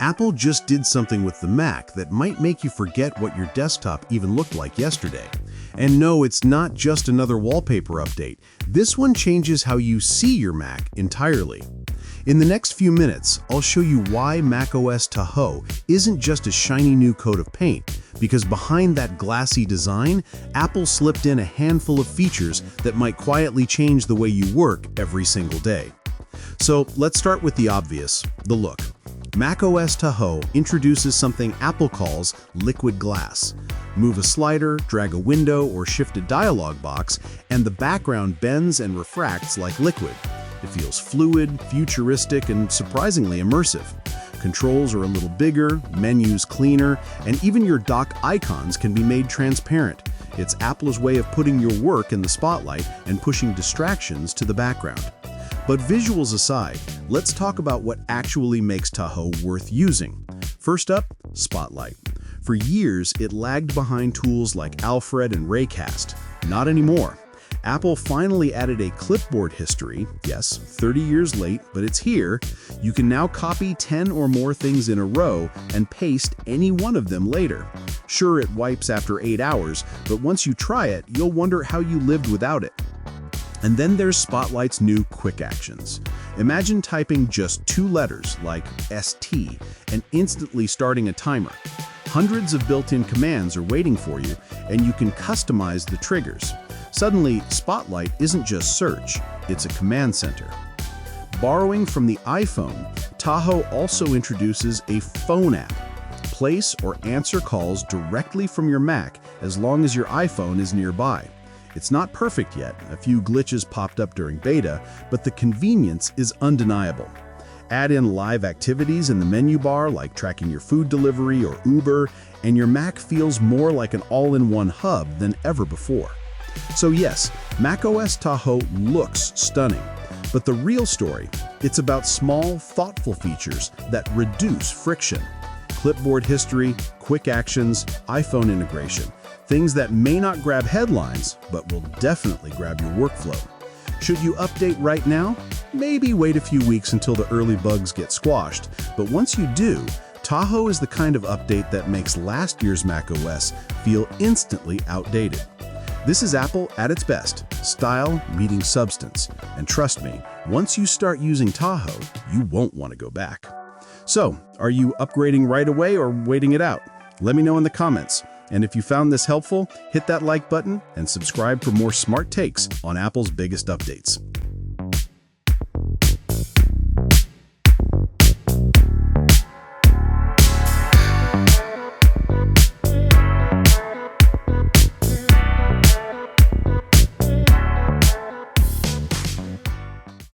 Apple just did something with the Mac that might make you forget what your desktop even looked like yesterday. And no, it's not just another wallpaper update. This one changes how you see your Mac entirely. In the next few minutes, I'll show you why macOS Tahoe isn't just a shiny new coat of paint, because behind that glassy design, Apple slipped in a handful of features that might quietly change the way you work every single day. So let's start with the obvious, the look. macOS Tahoe introduces something Apple calls liquid glass. Move a slider, drag a window, or shift a dialog box, and the background bends and refracts like liquid. It feels fluid, futuristic, and surprisingly immersive. Controls are a little bigger, menus cleaner, and even your dock icons can be made transparent. It's Apple's way of putting your work in the spotlight and pushing distractions to the background. But visuals aside, let's talk about what actually makes Tahoe worth using. First up, Spotlight. For years, it lagged behind tools like Alfred and Raycast. Not anymore. Apple finally added a Clipboard history. Yes, 30 years late, but it's here. You can now copy 10 or more things in a row and paste any one of them later. Sure, it wipes after 8 hours, but once you try it, you'll wonder how you lived without it. And then there's Spotlight's new quick actions. Imagine typing just 2 letters like ST and instantly starting a timer. Hundreds of built-in commands are waiting for you, and you can customize the triggers. Suddenly, Spotlight isn't just search, it's a command center. Borrowing from the iPhone, Tahoe also introduces a phone app. Place or answer calls directly from your Mac as long as your iPhone is nearby. It's not perfect yet, a few glitches popped up during beta, but the convenience is undeniable. Add in live activities in the menu bar like tracking your food delivery or Uber, and your Mac feels more like an all-in-one hub than ever before. So yes, macOS Tahoe looks stunning, but the real story, it's about small, thoughtful features that reduce friction. Clipboard history, quick actions, iPhone integration. Things that may not grab headlines, but will definitely grab your workflow. Should you update right now? Maybe wait a few weeks until the early bugs get squashed, but once you do, Tahoe is the kind of update that makes last year's macOS feel instantly outdated. This is Apple at its best, style meeting substance. And trust me, once you start using Tahoe, you won't want to go back. So, are you upgrading right away or waiting it out? Let me know in the comments. And if you found this helpful, hit that like button and subscribe for more smart takes on Apple's biggest updates.